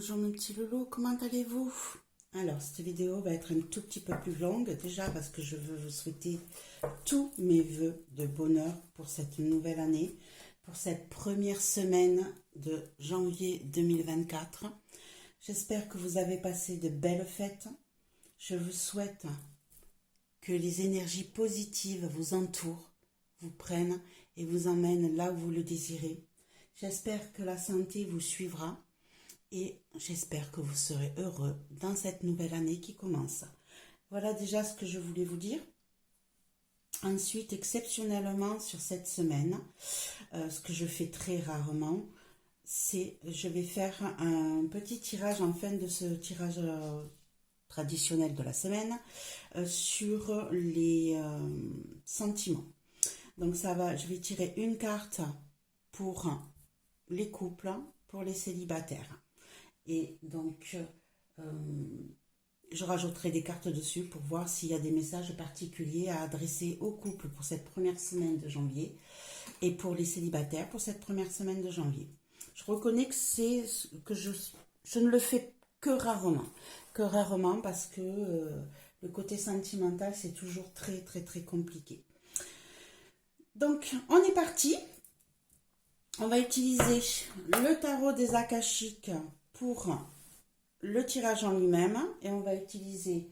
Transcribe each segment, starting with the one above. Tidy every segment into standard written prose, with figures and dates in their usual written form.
Bonjour mes petits loulous, comment allez-vous? Alors, cette vidéo va être un tout petit peu plus longue, déjà parce que je veux vous souhaiter tous mes vœux de bonheur pour cette nouvelle année, pour cette première semaine de janvier 2024. J'espère que vous avez passé de belles fêtes. Je vous souhaite que les énergies positives vous entourent, vous prennent et vous emmènent là où vous le désirez. J'espère que la santé vous suivra. Et j'espère que vous serez heureux dans cette nouvelle année qui commence. Voilà déjà ce que je voulais vous dire. Ensuite, exceptionnellement sur cette semaine, ce que je fais très rarement, c'est je vais faire un petit tirage en fin de ce tirage traditionnel de la semaine sur les sentiments. Donc je vais tirer une carte pour les couples, pour les célibataires. Et donc, je rajouterai des cartes dessus pour voir s'il y a des messages particuliers à adresser aux couples pour cette première semaine de janvier et pour les célibataires pour cette première semaine de janvier. Je reconnais que je ne le fais que rarement parce que le côté sentimental, c'est toujours très, très, très compliqué. Donc, on est parti. On va utiliser le tarot des Akashiques pour le tirage en lui-même et on va utiliser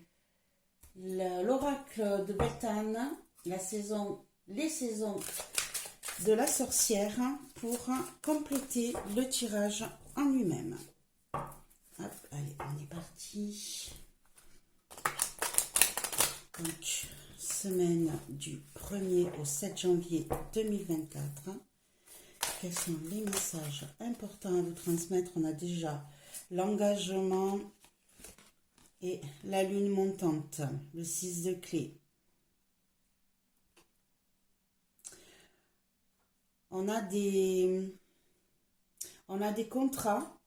l'oracle de Bethane, les saisons de la sorcière pour compléter le tirage en lui-même. Hop, allez, on est parti. Donc, semaine du 1er au 7 janvier 2024. Quels sont les messages importants à vous transmettre? On a déjà l'engagement et la lune montante, le 6 de clé. On a des contrats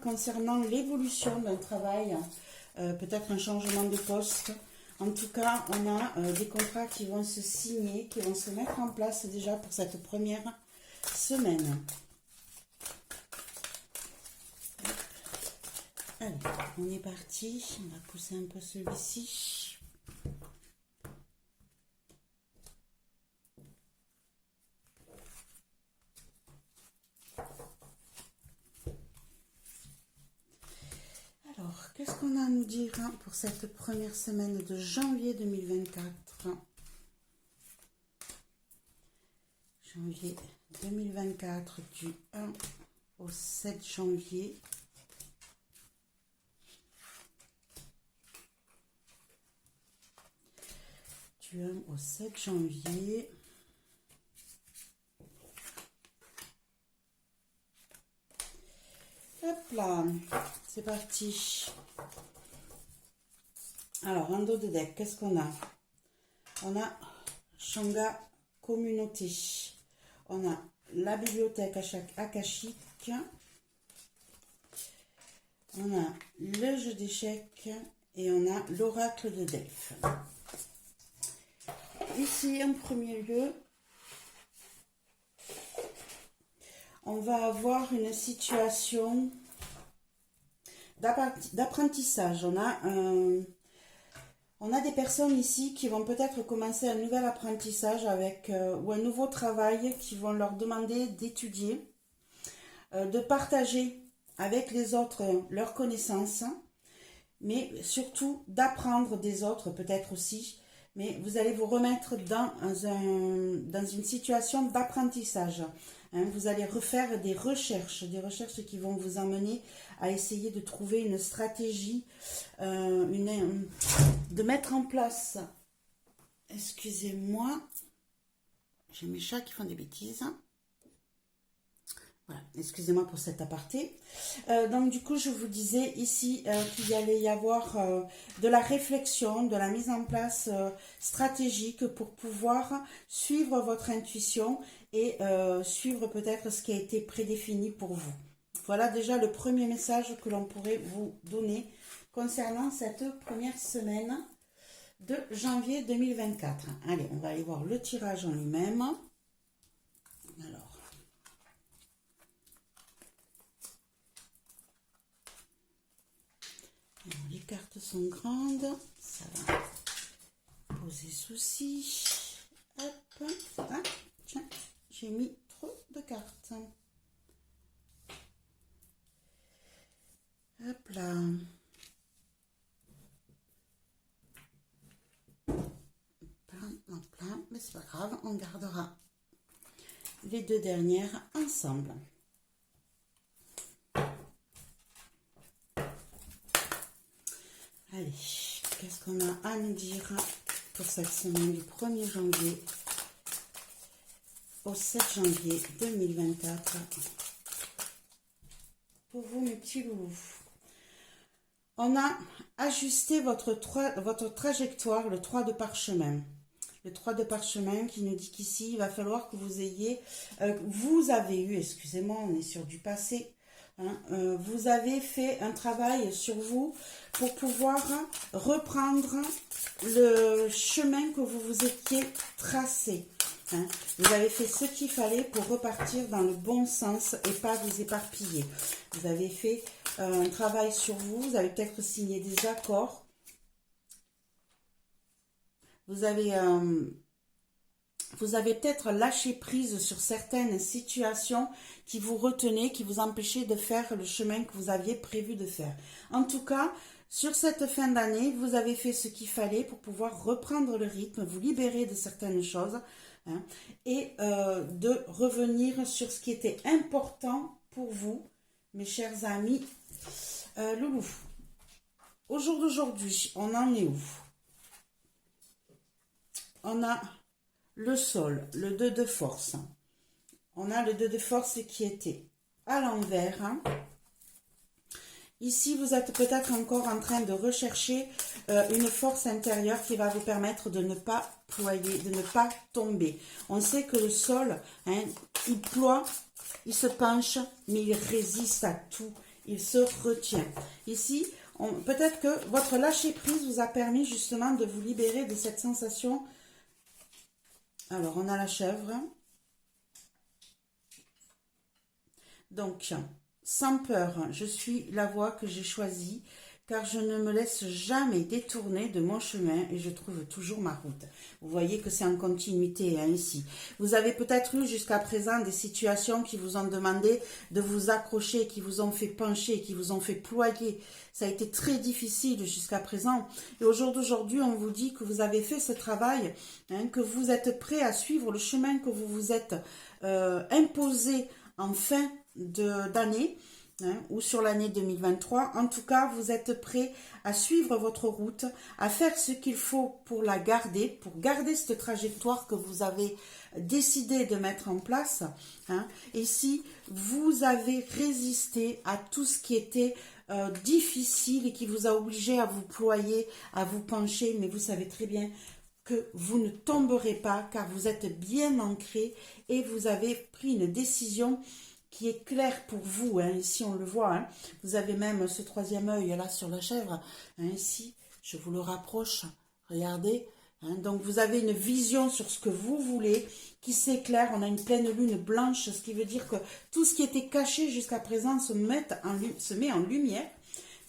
concernant l'évolution d'un travail, peut-être un changement de poste. En tout cas, on a des contrats qui vont se signer, qui vont se mettre en place déjà pour cette première semaine. Allez, on est parti. On va pousser un peu celui-ci. Alors, qu'est-ce qu'on a à nous dire pour cette première semaine de janvier 2024? Janvier 2024 du 1 au 7 janvier. Du 1 au 7 janvier. Hop là, c'est parti. Alors, en dos de deck, qu'est-ce qu'on a? On a Shanga Communauté. On a la bibliothèque akashique. On a le jeu d'échecs et on a l'oracle de Delphes. Ici, en premier lieu, on va avoir une situation d'apprentissage. On a des personnes ici qui vont peut-être commencer un nouvel apprentissage ou un nouveau travail qui vont leur demander d'étudier, de partager avec les autres leurs connaissances, mais surtout d'apprendre des autres peut-être aussi. Mais vous allez vous remettre dans une situation d'apprentissage. Vous allez refaire des recherches qui vont vous amener à essayer de trouver une stratégie, de mettre en place. Excusez-moi, j'ai mes chats qui font des bêtises. Voilà, excusez-moi pour cet aparté. Donc du coup, je vous disais ici qu'il allait y avoir de la réflexion, de la mise en place stratégique pour pouvoir suivre votre intuition et suivre peut-être ce qui a été prédéfini pour vous. Voilà déjà le premier message que l'on pourrait vous donner concernant cette première semaine de janvier 2024. Allez, on va aller voir le tirage en lui-même. Alors, cartes sont grandes. Ça va poser souci. Hop. Ah, tiens, j'ai mis trop de cartes. Hop là. Plein, mais c'est pas grave, on gardera les deux dernières ensemble. Allez, qu'est-ce qu'on a à nous dire pour cette semaine du 1er janvier au 7 janvier 2024 pour vous, mes petits loulous? On a ajusté votre trajectoire, le 3 de parchemin. Le 3 de parchemin qui nous dit qu'ici, il va falloir que vous ayez... vous avez eu, excusez-moi, on est sur du passé. Hein, vous avez fait un travail sur vous pour pouvoir reprendre le chemin que vous vous étiez tracé. Hein. Vous avez fait ce qu'il fallait pour repartir dans le bon sens et pas vous éparpiller. Vous avez fait un travail sur vous, vous avez peut-être signé des accords. Vous avez peut-être lâché prise sur certaines situations qui vous retenaient, qui vous empêchaient de faire le chemin que vous aviez prévu de faire. En tout cas, sur cette fin d'année, vous avez fait ce qu'il fallait pour pouvoir reprendre le rythme, vous libérer de certaines choses, hein, et de revenir sur ce qui était important pour vous, mes chers amis loulous. Au jour d'aujourd'hui, on en est où? On a le sol, le 2 de force. On a le 2 de force qui était à l'envers. Hein. Ici, vous êtes peut-être encore en train de rechercher une force intérieure qui va vous permettre de ne pas ployer, de ne pas tomber. On sait que le sol, hein, il ploie, il se penche, mais il résiste à tout. Il se retient. Ici, peut-être que votre lâcher-prise vous a permis justement de vous libérer de cette sensation. Alors, on a la chèvre. Donc, sans peur, je suis la voie que j'ai choisie, car je ne me laisse jamais détourner de mon chemin et je trouve toujours ma route. Vous voyez que c'est en continuité, hein, ici. Vous avez peut-être eu jusqu'à présent des situations qui vous ont demandé de vous accrocher, qui vous ont fait pencher, qui vous ont fait ployer. Ça a été très difficile jusqu'à présent. Et au jour d'aujourd'hui, on vous dit que vous avez fait ce travail, hein, que vous êtes prêt à suivre le chemin que vous vous êtes imposé en fin d'année, hein, ou sur l'année 2023. En tout cas, vous êtes prêt à suivre votre route, à faire ce qu'il faut pour la garder, pour garder cette trajectoire que vous avez décidé de mettre en place. Hein. Et si vous avez résisté à tout ce qui était difficile et qui vous a obligé à vous ployer, à vous pencher, mais vous savez très bien que vous ne tomberez pas car vous êtes bien ancré et vous avez pris une décision qui est claire pour vous. Hein. Ici, on le voit. Hein. Vous avez même ce troisième œil là sur la chèvre. Hein. Ici, je vous le rapproche. Regardez. Hein. Donc, vous avez une vision sur ce que vous voulez qui s'éclaire. On a une pleine lune blanche, ce qui veut dire que tout ce qui était caché jusqu'à présent se met en lumière,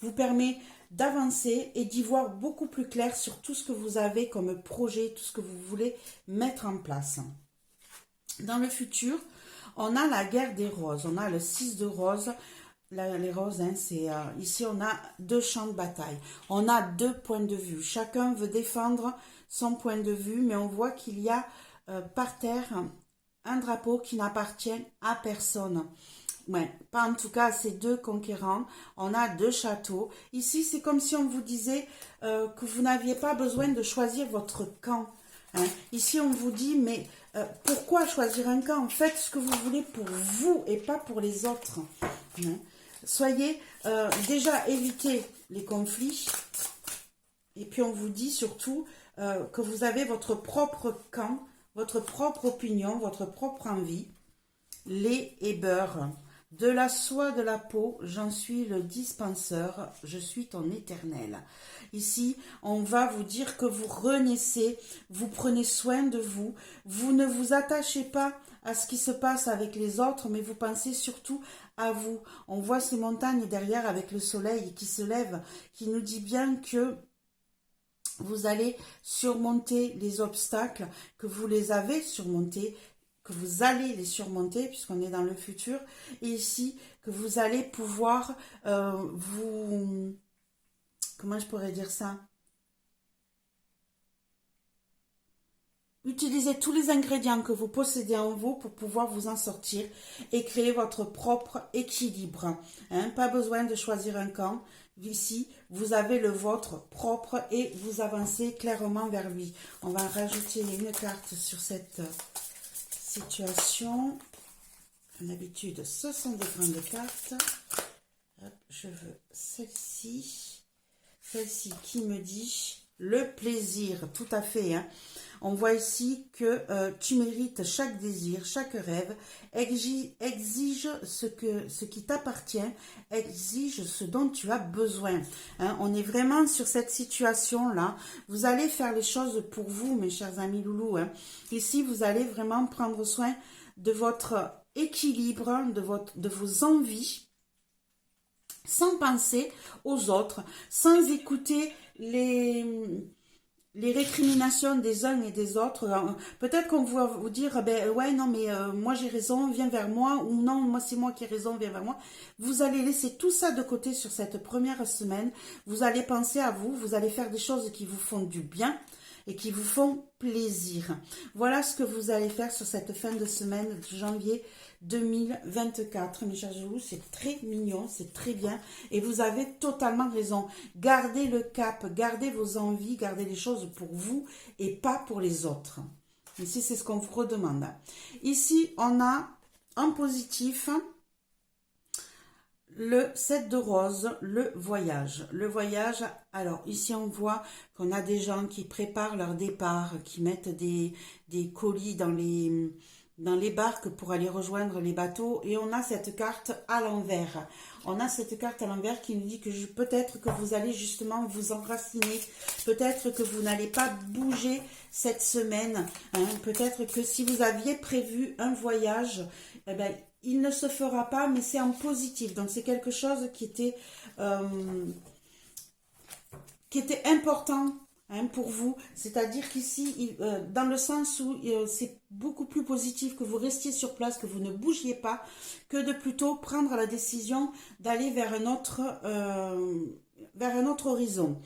vous permet d'avancer et d'y voir beaucoup plus clair sur tout ce que vous avez comme projet, tout ce que vous voulez mettre en place. Dans le futur, on a la guerre des roses, on a le 6 de roses. Les roses, hein, c'est ici on a deux champs de bataille, on a deux points de vue, chacun veut défendre son point de vue, mais on voit qu'il y a par terre un drapeau qui n'appartient à personne. Ouais, pas en tout cas à ces deux conquérants. On a deux châteaux. Ici, c'est comme si on vous disait que vous n'aviez pas besoin de choisir votre camp. Hein. Ici, on vous dit, mais pourquoi choisir un camp? Faites ce que vous voulez pour vous et pas pour les autres. Hein. Soyez, déjà, évitez les conflits. Et puis, on vous dit surtout que vous avez votre propre camp, votre propre opinion, votre propre envie. Lait et beurre. De la soie de la peau, j'en suis le dispenseur, je suis ton éternel. Ici, on va vous dire que vous renaissez, vous prenez soin de vous, vous ne vous attachez pas à ce qui se passe avec les autres, mais vous pensez surtout à vous. On voit ces montagnes derrière avec le soleil qui se lève, qui nous dit bien que vous allez surmonter les obstacles, que vous les avez surmontés, que vous allez les surmonter, puisqu'on est dans le futur, et ici, que vous allez pouvoir vous... Comment je pourrais dire ça? Utilisez tous les ingrédients que vous possédez en vous pour pouvoir vous en sortir et créer votre propre équilibre. Hein, pas besoin de choisir un camp. Ici, vous avez le vôtre propre et vous avancez clairement vers lui. On va rajouter une carte sur cette situation. D'habitude, ce sont des grandes cartes. Hop, je veux celle-ci. Celle-ci qui me dit le plaisir, tout à fait. Hein. On voit ici que tu mérites chaque désir, chaque rêve, exige ce qui t'appartient, exige ce dont tu as besoin. Hein. On est vraiment sur cette situation-là. Vous allez faire les choses pour vous, mes chers amis loulous. Hein. Ici, vous allez vraiment prendre soin de votre équilibre, de vos envies, sans penser aux autres, sans écouter les récriminations des uns et des autres. Peut-être qu'on va vous dire, ben ouais, non, mais moi j'ai raison, viens vers moi, ou non, moi c'est moi qui ai raison, viens vers moi. Vous allez laisser tout ça de côté sur cette première semaine. Vous allez penser à vous, vous allez faire des choses qui vous font du bien et qui vous font plaisir. Voilà ce que vous allez faire sur cette fin de semaine de janvier 2024, mes chers joues. C'est très mignon, c'est très bien et vous avez totalement raison. Gardez le cap, gardez vos envies, gardez les choses pour vous et pas pour les autres. Ici, c'est ce qu'on vous redemande. Ici, on a en positif le 7 de rose, le voyage. Le voyage, alors ici on voit qu'on a des gens qui préparent leur départ, qui mettent des colis dans les barques pour aller rejoindre les bateaux. Et on a cette carte à l'envers. On a cette carte à l'envers qui nous dit que peut-être que vous allez justement vous enraciner. Peut-être que vous n'allez pas bouger cette semaine. Hein. Peut-être que si vous aviez prévu un voyage, eh ben, il ne se fera pas, mais c'est en positif. Donc, c'est quelque chose qui était important hein, pour vous. C'est-à-dire qu'ici, dans le sens où c'est beaucoup plus positif que vous restiez sur place, que vous ne bougiez pas, que de plutôt prendre la décision d'aller vers un autre horizon.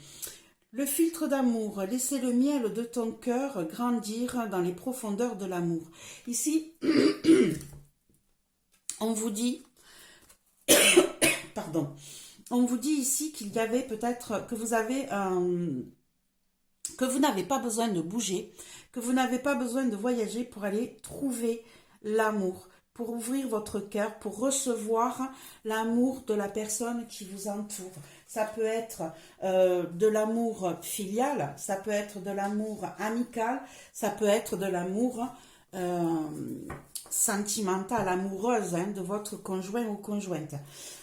Le filtre d'amour, laissez le miel de ton cœur grandir dans les profondeurs de l'amour. Ici... On vous dit, pardon, on vous dit ici qu'il y avait peut-être que que vous n'avez pas besoin de bouger, que vous n'avez pas besoin de voyager pour aller trouver l'amour, pour ouvrir votre cœur, pour recevoir l'amour de la personne qui vous entoure. Ça peut être de l'amour filial, ça peut être de l'amour amical, ça peut être de l'amour sentimentale, amoureuse hein, de votre conjoint ou conjointe.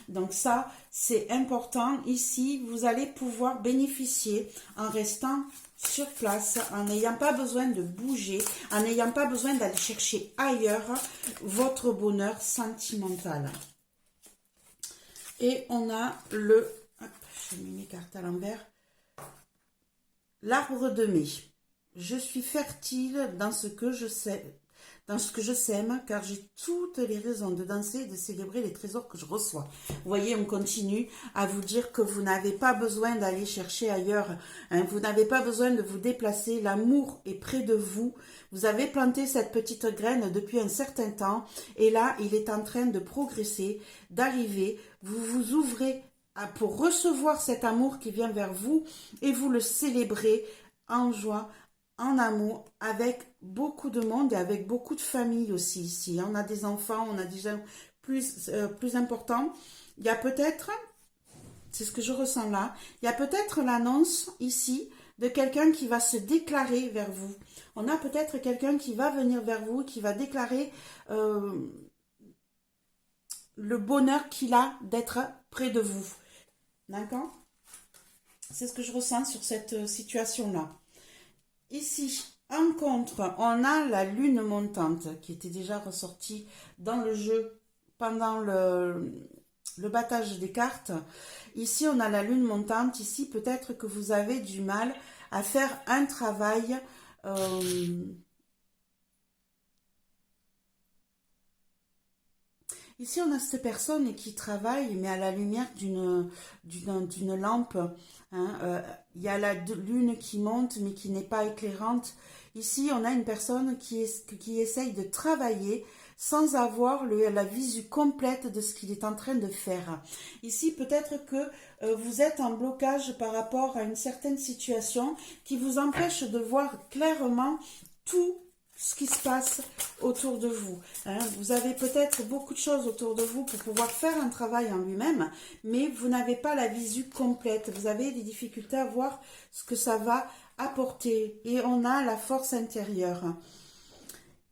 Donc ça, c'est important. Ici, vous allez pouvoir bénéficier en restant sur place, en n'ayant pas besoin de bouger, en n'ayant pas besoin d'aller chercher ailleurs votre bonheur sentimental. Et on a le... Hop, j'ai mis mes cartes à l'envers. L'arbre de mai. Je suis fertile dans ce que je sais... Dans ce que je sème, car j'ai toutes les raisons de danser et de célébrer les trésors que je reçois. Vous voyez, on continue à vous dire que vous n'avez pas besoin d'aller chercher ailleurs. Hein, vous n'avez pas besoin de vous déplacer. L'amour est près de vous. Vous avez planté cette petite graine depuis un certain temps. Et là, il est en train de progresser, d'arriver. Vous vous ouvrez pour recevoir cet amour qui vient vers vous. Et vous le célébrez en joie, en amour, avec beaucoup de monde et avec beaucoup de familles aussi ici. On a des enfants, on a des gens plus importants. Il y a peut-être, c'est ce que je ressens là, il y a peut-être l'annonce ici de quelqu'un qui va se déclarer vers vous. On a peut-être quelqu'un qui va venir vers vous, qui va déclarer le bonheur qu'il a d'être près de vous. D'accord? C'est ce que je ressens sur cette situation-là. Ici, en contre, on a la lune montante qui était déjà ressortie dans le jeu pendant le battage des cartes. Ici, on a la lune montante. Ici, peut-être que vous avez du mal à faire un travail ici, on a cette personne qui travaille, mais à la lumière d'une lampe. Hein. Il y a la lune qui monte, mais qui n'est pas éclairante. Ici, on a une personne qui essaye de travailler sans avoir la visu complète de ce qu'il est en train de faire. Ici, peut-être que vous êtes en blocage par rapport à une certaine situation qui vous empêche de voir clairement tout ce qui se passe autour de vous. Hein. Vous avez peut-être beaucoup de choses autour de vous pour pouvoir faire un travail en lui-même, mais vous n'avez pas la visu complète. Vous avez des difficultés à voir ce que ça va apporter. Et on a la force intérieure.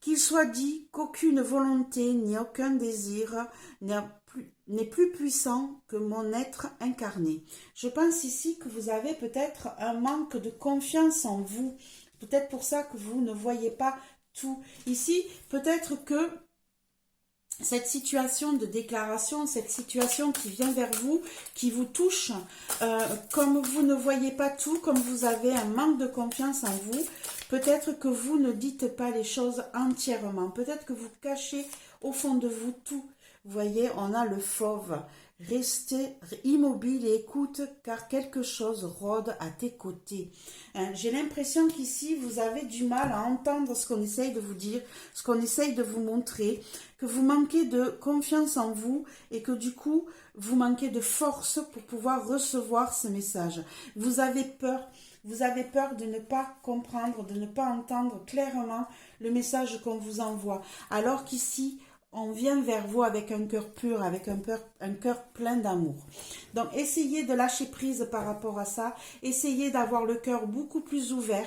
Qu'il soit dit qu'aucune volonté ni aucun désir n'est plus puissant que mon être incarné. Je pense ici que vous avez peut-être un manque de confiance en vous. Peut-être pour ça que vous ne voyez pas tout. Ici, peut-être que cette situation de déclaration, cette situation qui vient vers vous, qui vous touche, comme vous ne voyez pas tout, comme vous avez un manque de confiance en vous, peut-être que vous ne dites pas les choses entièrement. Peut-être que vous cachez au fond de vous tout. Vous voyez, on a le fauve. Restez immobile et écoute car quelque chose rôde à tes côtés. Hein, j'ai l'impression qu'ici vous avez du mal à entendre ce qu'on essaye de vous dire, ce qu'on essaye de vous montrer, que vous manquez de confiance en vous et que du coup vous manquez de force pour pouvoir recevoir ce message. Vous avez peur. Vous avez peur de ne pas comprendre, de ne pas entendre clairement le message qu'on vous envoie. Alors qu'ici, on vient vers vous avec un cœur pur, avec un cœur plein d'amour. Donc, essayez de lâcher prise par rapport à ça. Essayez d'avoir le cœur beaucoup plus ouvert.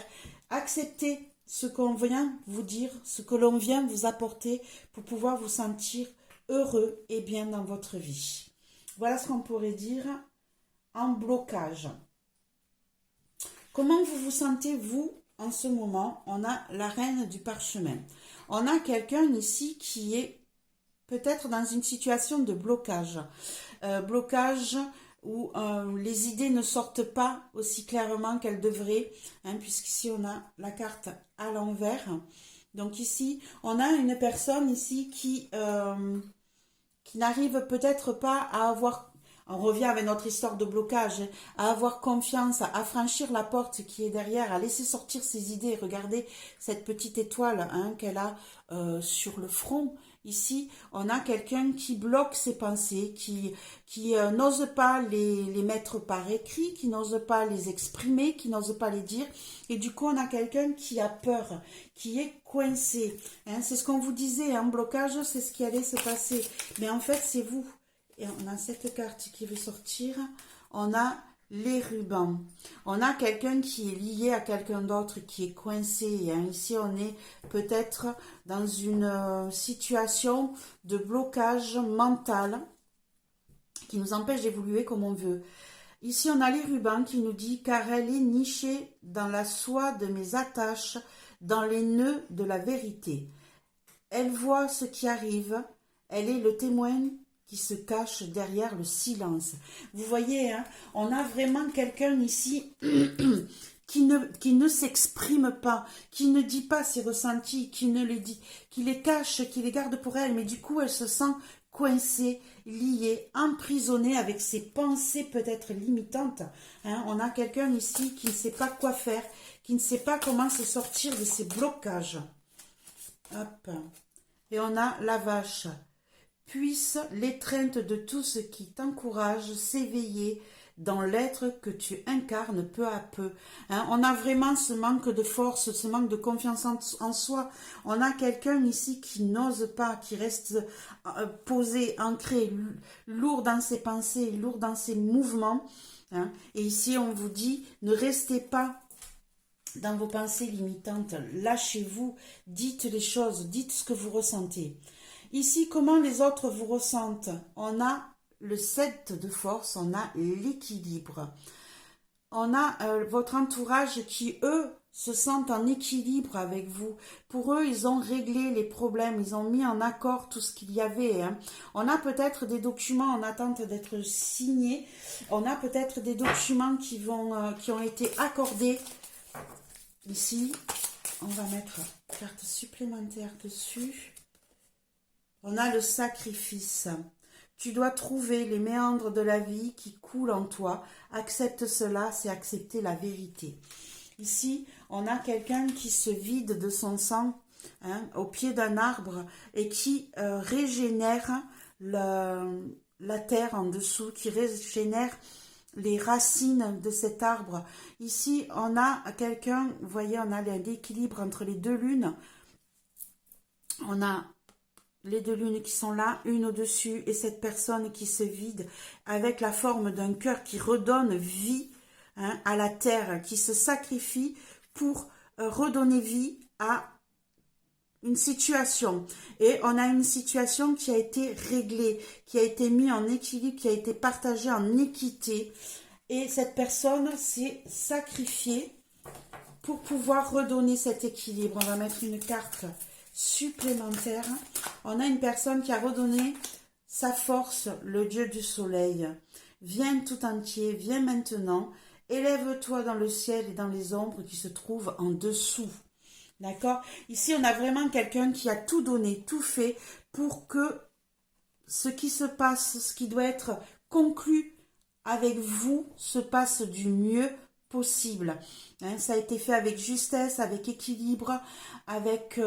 Acceptez ce qu'on vient vous dire, ce que l'on vient vous apporter pour pouvoir vous sentir heureux et bien dans votre vie. Voilà ce qu'on pourrait dire en blocage. Comment vous vous sentez, vous, en ce moment? On a la reine du parchemin. On a quelqu'un ici qui est peut-être dans une situation de blocage. Blocage où les idées ne sortent pas aussi clairement qu'elles devraient, hein, puisqu'ici on a la carte à l'envers. Donc ici, on a une personne ici qui n'arrive peut-être pas à avoir... On revient avec notre histoire de blocage, hein, à avoir confiance, à franchir la porte qui est derrière, à laisser sortir ses idées. Regardez cette petite étoile hein, qu'elle a sur le front. Ici, on a quelqu'un qui bloque ses pensées, qui n'ose pas les mettre par écrit, qui n'ose pas les exprimer, qui n'ose pas les dire. Et du coup, on a quelqu'un qui a peur, qui est coincé. Hein, c'est ce qu'on vous disait, en blocage, c'est ce qui allait se passer. Mais en fait, c'est vous. Et on a cette carte qui veut sortir. On a les rubans. On a quelqu'un qui est lié à quelqu'un d'autre qui est coincé. Hein. Ici, on est peut-être dans une situation de blocage mental qui nous empêche d'évoluer comme on veut. Ici, on a les rubans qui nous dit « Car elle est nichée dans la soie de mes attaches, dans les nœuds de la vérité. Elle voit ce qui arrive. Elle est le témoin qui se cache derrière le silence. » Vous voyez, hein, on a vraiment quelqu'un ici qui ne s'exprime pas, qui ne dit pas ses ressentis, qui les cache, qui les garde pour elle, mais du coup, elle se sent coincée, liée, emprisonnée avec ses pensées peut-être limitantes. Hein. On a quelqu'un ici qui ne sait pas quoi faire, qui ne sait pas comment se sortir de ses blocages. Hop. Et on a la vache. Puisse l'étreinte de tout ce qui t'encourage s'éveiller dans l'être que tu incarnes peu à peu. Hein, on a vraiment ce manque de force, ce manque de confiance en soi. On a quelqu'un ici qui n'ose pas, qui reste posé, ancré, lourd dans ses pensées, lourd dans ses mouvements. Hein, et ici, on vous dit, ne restez pas dans vos pensées limitantes. Lâchez-vous, dites les choses, dites ce que vous ressentez. Ici, comment les autres vous ressentent? On a le 7 de force, on a l'équilibre. On a votre entourage qui, eux, se sentent en équilibre avec vous. Pour eux, ils ont réglé les problèmes, ils ont mis en accord tout ce qu'il y avait. Hein. On a peut-être des documents en attente d'être signés. On a peut-être des documents qui ont été accordés. Ici, on va mettre une carte supplémentaire dessus. On a le sacrifice. Tu dois trouver les méandres de la vie qui coulent en toi. Accepte cela, c'est accepter la vérité. Ici, on a quelqu'un qui se vide de son sang au pied d'un arbre et qui régénère la terre en dessous, qui régénère les racines de cet arbre. Ici, on a quelqu'un, vous voyez, on a l'équilibre entre les deux lunes. On a les deux lunes qui sont là, une au-dessus, et cette personne qui se vide avec la forme d'un cœur qui redonne vie à la terre, qui se sacrifie pour redonner vie à une situation. Et on a une situation qui a été réglée, qui a été mise en équilibre, qui a été partagée en équité. Et cette personne s'est sacrifiée pour pouvoir redonner cet équilibre. On va mettre une carte supplémentaire. On a une personne qui a redonné sa force, le dieu du soleil. Viens tout entier, viens maintenant, élève-toi dans le ciel et dans les ombres qui se trouvent en dessous. D'accord? Ici, on a vraiment quelqu'un qui a tout donné, tout fait pour que ce qui se passe, ce qui doit être conclu avec vous, se passe du mieux possible. Ça a été fait avec justesse, avec équilibre, avec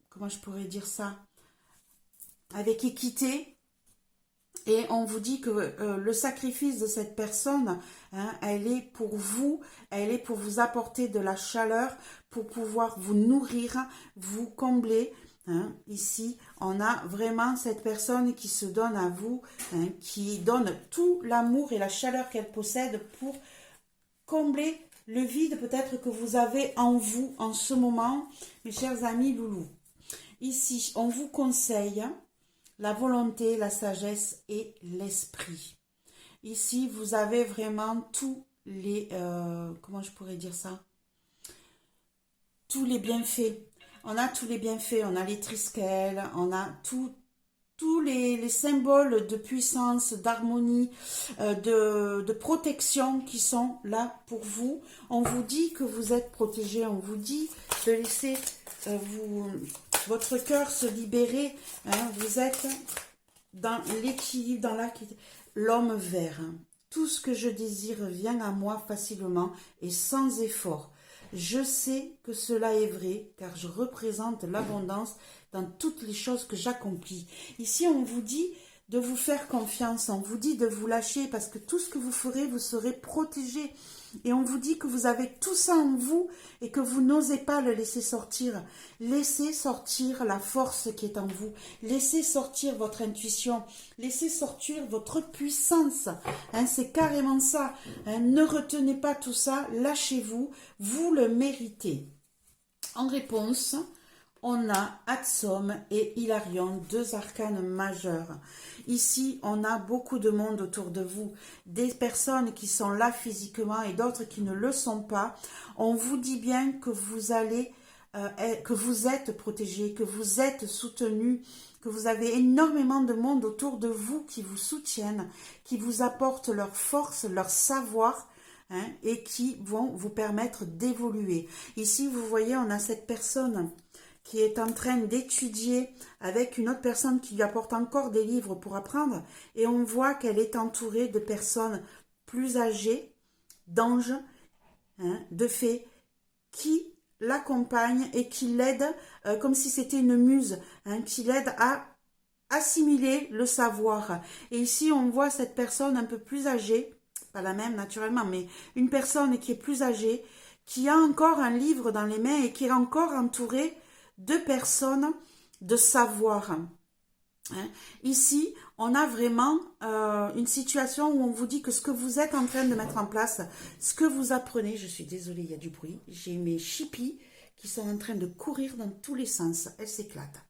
comment je pourrais dire ça, avec équité. Et on vous dit que le sacrifice de cette personne, elle est pour vous, elle est pour vous apporter de la chaleur, pour pouvoir vous nourrir, vous combler. Ici, on a vraiment cette personne qui se donne à vous, qui donne tout l'amour et la chaleur qu'elle possède pour combler le vide peut-être que vous avez en vous en ce moment, mes chers amis loulous. Ici, on vous conseille la volonté, la sagesse et l'esprit. Ici, vous avez vraiment tous les, comment je pourrais dire ça, tous les bienfaits. On a tous les bienfaits, on a les trisquelles, on a tous les symboles de puissance, d'harmonie, de protection qui sont là pour vous. On vous dit que vous êtes protégé, on vous dit de laisser votre cœur se libérer. Vous êtes dans l'équilibre, dans l'homme vert. Tout ce que je désire vient à moi facilement et sans effort. Je sais que cela est vrai, car je représente l'abondance dans toutes les choses que j'accomplis. Ici, on vous dit de vous faire confiance, on vous dit de vous lâcher, parce que tout ce que vous ferez, vous serez protégé. Et on vous dit que vous avez tout ça en vous et que vous n'osez pas le laisser sortir. Laissez sortir la force qui est en vous. Laissez sortir votre intuition. Laissez sortir votre puissance. C'est carrément ça. Ne retenez pas tout ça. Lâchez-vous. Vous le méritez. En réponse, on a Atsum et Hilarion, deux arcanes majeurs. Ici, on a beaucoup de monde autour de vous, des personnes qui sont là physiquement et d'autres qui ne le sont pas. On vous dit bien que vous allez, que vous êtes protégés, que vous êtes soutenus, que vous avez énormément de monde autour de vous qui vous soutiennent, qui vous apportent leur force, leur savoir, et qui vont vous permettre d'évoluer. Ici, vous voyez, on a cette personne qui est en train d'étudier avec une autre personne qui lui apporte encore des livres pour apprendre, et on voit qu'elle est entourée de personnes plus âgées, d'anges, de fées, qui l'accompagnent et qui l'aident comme si c'était une muse, qui l'aide à assimiler le savoir. Et ici, on voit cette personne un peu plus âgée, pas la même naturellement, mais une personne qui est plus âgée, qui a encore un livre dans les mains et qui est encore entourée de personnes de savoir. Ici, on a vraiment une situation où on vous dit que ce que vous êtes en train de mettre en place, ce que vous apprenez, je suis désolée, il y a du bruit, j'ai mes chippies qui sont en train de courir dans tous les sens. Elles s'éclatent.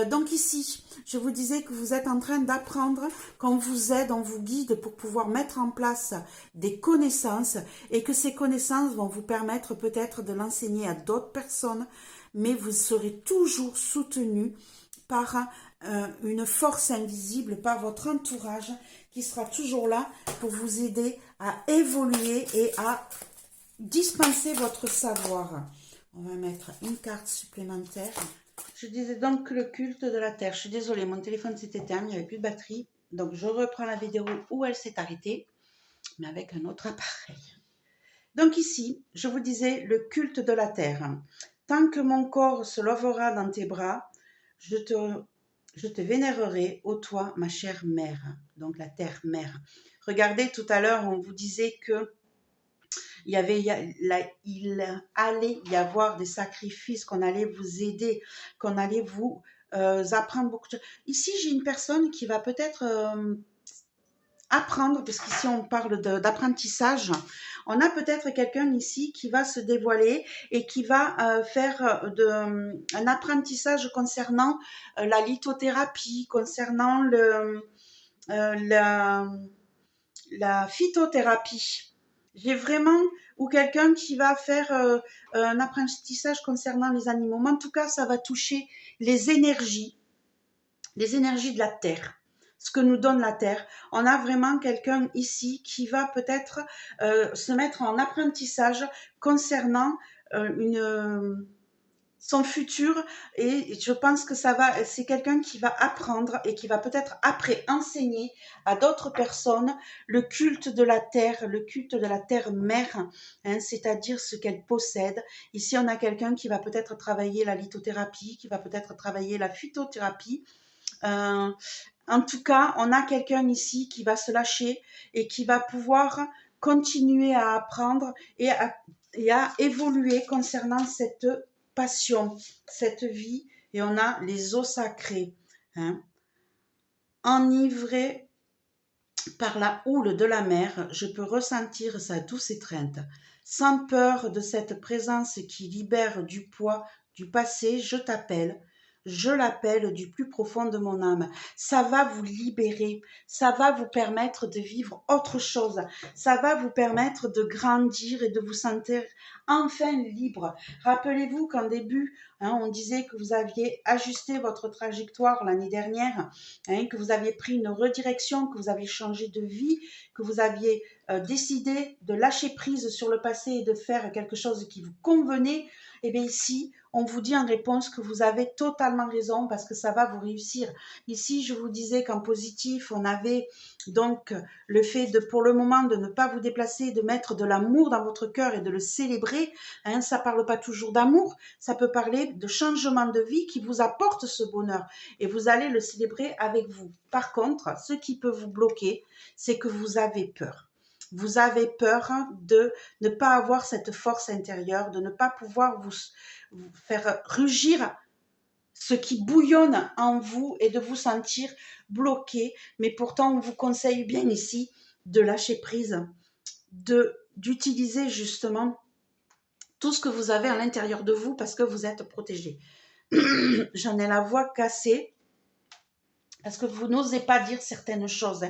Donc ici, je vous disais que vous êtes en train d'apprendre, qu'on vous aide, on vous guide pour pouvoir mettre en place des connaissances et que ces connaissances vont vous permettre peut-être de l'enseigner à d'autres personnes, mais vous serez toujours soutenu par une force invisible, par votre entourage qui sera toujours là pour vous aider à évoluer et à dispenser votre savoir. On va mettre une carte supplémentaire. Je disais donc le culte de la terre. Je suis désolée, mon téléphone s'est éteint, il n'y avait plus de batterie. Donc je reprends la vidéo où elle s'est arrêtée, mais avec un autre appareil. Donc ici, je vous disais le culte de la terre. Tant que mon corps se lèvera dans tes bras, je te vénérerai, ô toi, ma chère mère. Donc la terre mère. Regardez, tout à l'heure, on vous disait que il allait y avoir des sacrifices, qu'on allait vous aider, qu'on allait vous apprendre beaucoup de choses. Ici, j'ai une personne qui va peut-être apprendre, parce qu'ici on parle d'apprentissage. On a peut-être quelqu'un ici qui va se dévoiler et qui va faire un apprentissage concernant la lithothérapie, concernant la phytothérapie. J'ai vraiment, ou quelqu'un qui va faire un apprentissage concernant les animaux. Mais en tout cas, ça va toucher les énergies de la terre, ce que nous donne la terre. On a vraiment quelqu'un ici qui va peut-être se mettre en apprentissage concernant son futur, et je pense que c'est quelqu'un qui va apprendre et qui va peut-être après enseigner à d'autres personnes le culte de la terre mère, hein, c'est-à-dire ce qu'elle possède. Ici, on a quelqu'un qui va peut-être travailler la lithothérapie, qui va peut-être travailler la phytothérapie. En tout cas, on a quelqu'un ici qui va se lâcher et qui va pouvoir continuer à apprendre et à évoluer concernant cette passion, cette vie. Et on a les eaux sacrées, hein. Enivré par la houle de la mer, je peux ressentir sa douce étreinte. Sans peur de cette présence qui libère du poids du passé, je l'appelle du plus profond de mon âme. Ça va vous libérer, ça va vous permettre de vivre autre chose, ça va vous permettre de grandir et de vous sentir enfin libre. Rappelez-vous qu'en début, hein, on disait que vous aviez ajusté votre trajectoire l'année dernière, hein, que vous aviez pris une redirection, que vous aviez changé de vie, que vous aviez décidé de lâcher prise sur le passé et de faire quelque chose qui vous convenait. Et bien ici, on vous dit en réponse que vous avez totalement raison parce que ça va vous réussir. Ici, je vous disais qu'en positif, on avait donc le fait de, pour le moment, de ne pas vous déplacer, de mettre de l'amour dans votre cœur et de le célébrer. Hein, ça ne parle pas toujours d'amour, ça peut parler de changement de vie qui vous apporte ce bonheur et vous allez le célébrer avec vous. Par contre, ce qui peut vous bloquer, c'est que vous avez peur. Vous avez peur de ne pas avoir cette force intérieure, de ne pas pouvoir vous faire rugir ce qui bouillonne en vous et de vous sentir bloqué. Mais pourtant, on vous conseille bien ici de lâcher prise, d'utiliser justement tout ce que vous avez à l'intérieur de vous parce que vous êtes protégé. J'en ai la voix cassée parce que vous n'osez pas dire certaines choses.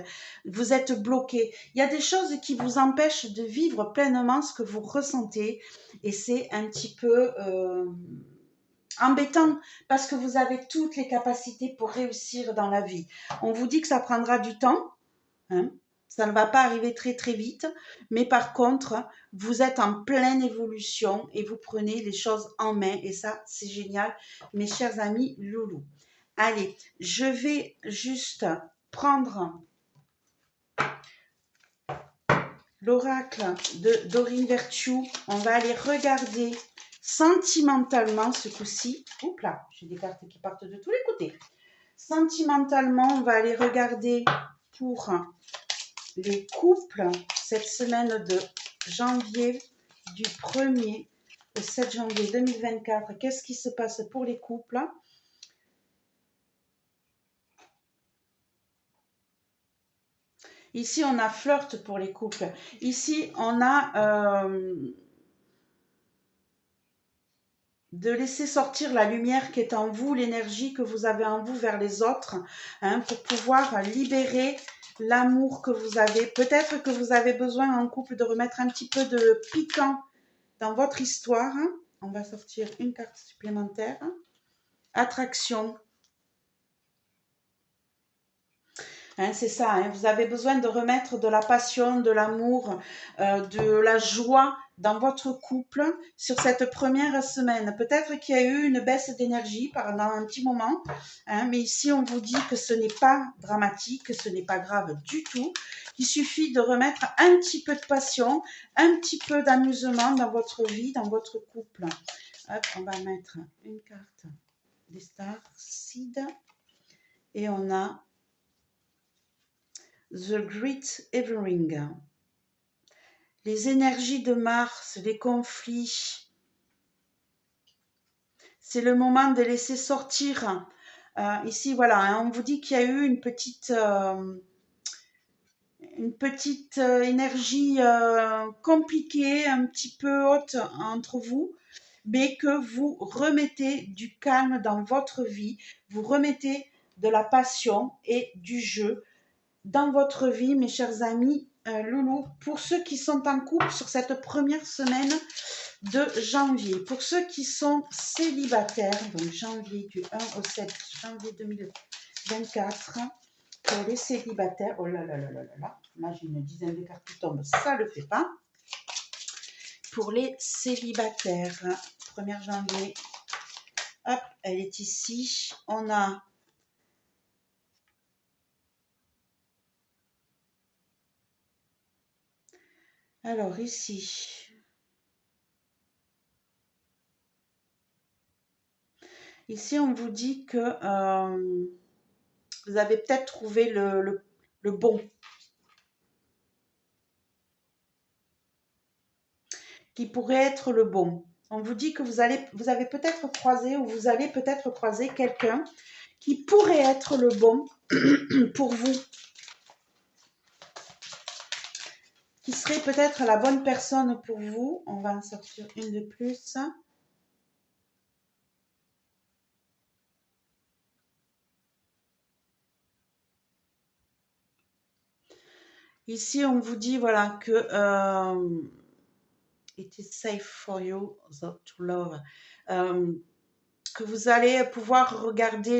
Vous êtes bloqué. Il y a des choses qui vous empêchent de vivre pleinement ce que vous ressentez et c'est un petit peu embêtant parce que vous avez toutes les capacités pour réussir dans la vie. On vous dit que ça prendra du temps, hein. Ça ne va pas arriver très très vite, mais par contre, vous êtes en pleine évolution et vous prenez les choses en main et ça, c'est génial, mes chers amis loulous. Allez, je vais juste prendre l'oracle de Dorine Virtue. On va aller regarder sentimentalement ce coup-ci. Oups là, j'ai des cartes qui partent de tous les côtés. Sentimentalement, on va aller regarder pour les couples cette semaine de janvier, du 1er au 7 janvier 2024. Qu'est-ce qui se passe pour les couples ? Ici, on a flirt pour les couples. Ici, on a de laisser sortir la lumière qui est en vous, l'énergie que vous avez en vous vers les autres, hein, pour pouvoir libérer l'amour que vous avez. Peut-être que vous avez besoin en couple de remettre un petit peu de piquant dans votre histoire. On va sortir une carte supplémentaire. Attraction. Hein, c'est ça, hein, vous avez besoin de remettre de la passion, de l'amour, de la joie dans votre couple sur cette première semaine. Peut-être qu'il y a eu une baisse d'énergie pendant un petit moment, hein, mais ici on vous dit que ce n'est pas dramatique, que ce n'est pas grave du tout. Il suffit de remettre un petit peu de passion, un petit peu d'amusement dans votre vie, dans votre couple. Hop, on va mettre une carte des Star Seed et on a The Great Evering. Les énergies de Mars, les conflits. C'est le moment de laisser sortir. Ici, voilà, hein, on vous dit qu'il y a eu une petite énergie compliquée, un petit peu haute entre vous, mais que vous remettez du calme dans votre vie, vous remettez de la passion et du jeu dans votre vie, mes chers amis loulous, pour ceux qui sont en couple sur cette première semaine de janvier. Pour ceux qui sont célibataires, donc janvier du 1 au 7 janvier 2024, pour les célibataires, oh là là là là là là, là j'ai une dizaine de cartes qui tombent, ça le fait pas. Pour les célibataires, 1er janvier, hop, elle est ici, on a alors ici, on vous dit que vous avez peut-être trouvé le bon. Qui pourrait être le bon. On vous dit que vous avez peut-être croisé ou vous allez peut-être croiser quelqu'un qui pourrait être le bon pour vous. Qui serait peut-être la bonne personne pour vous. On va en sortir une de plus. Ici, on vous dit voilà que it is safe for you to love. Que vous allez pouvoir regarder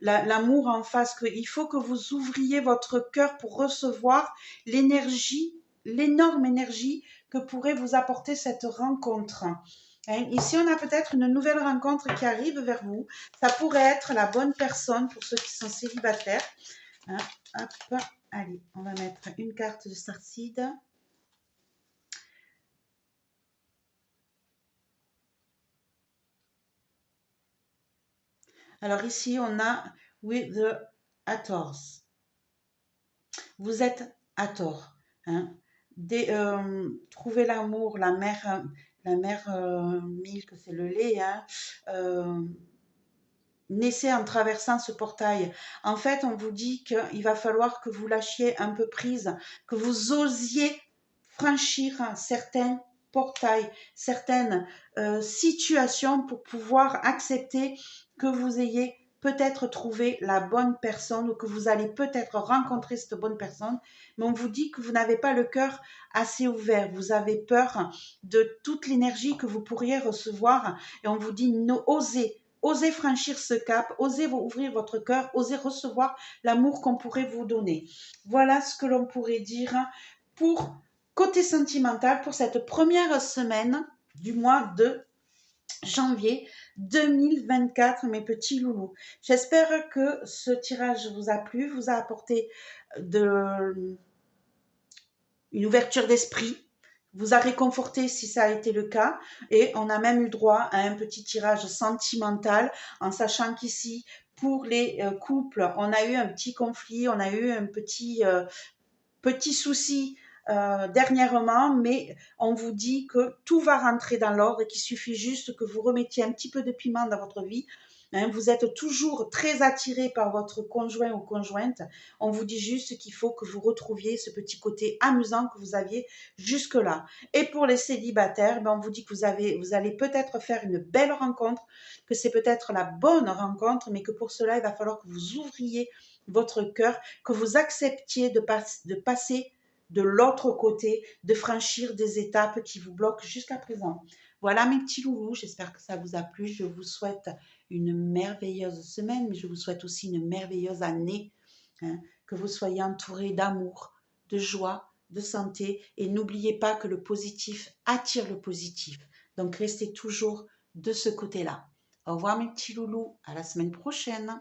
l'amour en face, qu'il faut que vous ouvriez votre cœur pour recevoir l'énergie, l'énorme énergie que pourrait vous apporter cette rencontre. Ici, on a peut-être une nouvelle rencontre qui arrive vers vous. Ça pourrait être la bonne personne pour ceux qui sont célibataires. Hop, allez, on va mettre une carte de Starseed. Alors ici, on a with the Hathors. Vous êtes à tort. Hein. Trouvez l'amour, la mère milk, c'est le lait. Hein. Naissez en traversant ce portail. En fait, on vous dit qu'il va falloir que vous lâchiez un peu prise, que vous osiez franchir certains portails, certaines situations pour pouvoir accepter que vous ayez peut-être trouvé la bonne personne ou que vous allez peut-être rencontrer cette bonne personne, mais on vous dit que vous n'avez pas le cœur assez ouvert, vous avez peur de toute l'énergie que vous pourriez recevoir et on vous dit osez franchir ce cap, osez ouvrir votre cœur, osez recevoir l'amour qu'on pourrait vous donner. Voilà ce que l'on pourrait dire pour côté sentimental pour cette première semaine du mois de janvier 2024, mes petits loulous. J'espère que ce tirage vous a plu, vous a apporté une ouverture d'esprit, vous a réconforté si ça a été le cas, et on a même eu droit à un petit tirage sentimental, en sachant qu'ici, pour les couples, on a eu un petit conflit, on a eu un petit souci dernièrement, mais on vous dit que tout va rentrer dans l'ordre et qu'il suffit juste que vous remettiez un petit peu de piment dans votre vie. Hein, vous êtes toujours très attiré par votre conjoint ou conjointe. On vous dit juste qu'il faut que vous retrouviez ce petit côté amusant que vous aviez jusque-là. Et pour les célibataires, ben on vous dit que vous allez peut-être faire une belle rencontre, que c'est peut-être la bonne rencontre, mais que pour cela, il va falloir que vous ouvriez votre cœur, que vous acceptiez de passer de l'autre côté, de franchir des étapes qui vous bloquent jusqu'à présent. Voilà mes petits loulous, j'espère que ça vous a plu. Je vous souhaite une merveilleuse semaine, mais je vous souhaite aussi une merveilleuse année. Hein, que vous soyez entourés d'amour, de joie, de santé. Et n'oubliez pas que le positif attire le positif. Donc restez toujours de ce côté-là. Au revoir mes petits loulous, à la semaine prochaine.